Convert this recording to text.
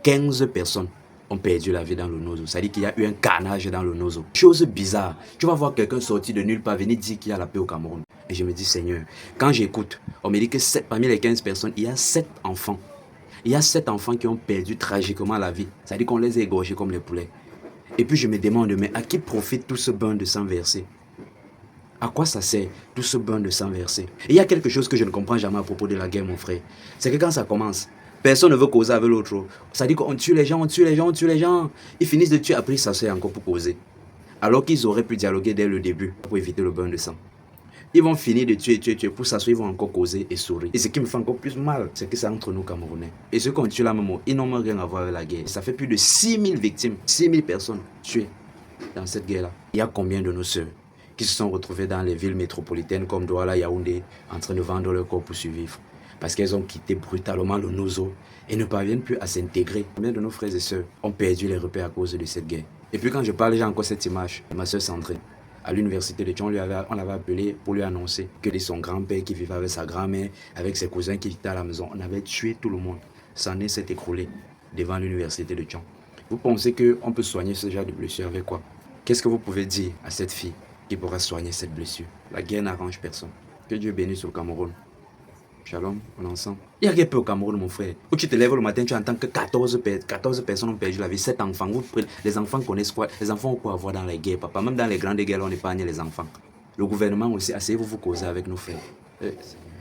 15 personnes ont perdu la vie dans le Nozo. Ça dit qu'il y a eu un carnage dans le Nozo. Chose bizarre, tu vas voir quelqu'un sortir de nulle part venir dire qu'il y a la paix au Cameroun. Et je me dis, Seigneur, quand j'écoute, on me dit que parmi les 15 personnes, il y a 7 enfants. Il y a 7 enfants qui ont perdu tragiquement la vie. Ça dit qu'on les a égorgés comme les poulets. Et puis je me demande, mais à qui profite tout ce bain de sang versé? À quoi ça sert tout ce bain de sang versé? Et il y a quelque chose que je ne comprends jamais à propos de la guerre, mon frère. C'est que quand ça commence, personne ne veut causer avec l'autre. Ça dit qu'on tue les gens, on tue les gens, on tue les gens. Ils finissent de tuer, après ils s'assoient encore pour causer. Alors qu'ils auraient pu dialoguer dès le début pour éviter le bain de sang. Ils vont finir de tuer, pour s'asseoir, ils vont encore causer et sourire. Et ce qui me fait encore plus mal, c'est que c'est entre nous Camerounais. Et ceux qu'on tue là même, ils n'ont rien à voir avec la guerre. Ça fait plus de 6000 victimes, 6000 personnes tuées dans cette guerre-là. Il y a combien de nos sœurs qui se sont retrouvées dans les villes métropolitaines comme Douala, Yaoundé, en train de vendre leur corps pour survivre? Parce qu'elles ont quitté brutalement le Nozo et ne parviennent plus à s'intégrer. Combien de nos frères et sœurs ont perdu les repères à cause de cette guerre? Et puis quand je parle, j'ai encore cette image de ma sœur Sandrine. À l'université de Tchon, on l'avait appelé pour lui annoncer que de son grand-père qui vivait avec sa grand-mère, avec ses cousins qui étaient à la maison, on avait tué tout le monde. Sa nez s'est écroulé devant l'université de Tchon. Vous pensez qu'on peut soigner ce genre de blessure avec quoi? Qu'est-ce que vous pouvez dire à cette fille qui pourra soigner cette blessure? La guerre n'arrange personne. Que Dieu bénisse au Cameroun. Shalom, on est ensemble. Il y a guerre au Cameroun, mon frère. Où tu te lèves le matin, tu entends que 14 personnes ont perdu la vie, 7 enfants. Les enfants connaissent quoi? Les enfants ont quoi à voir dans les guerres, papa? Même dans les grandes guerres, on épargne les enfants. Le gouvernement aussi, asseyez-vous, vous causer avec nos frères.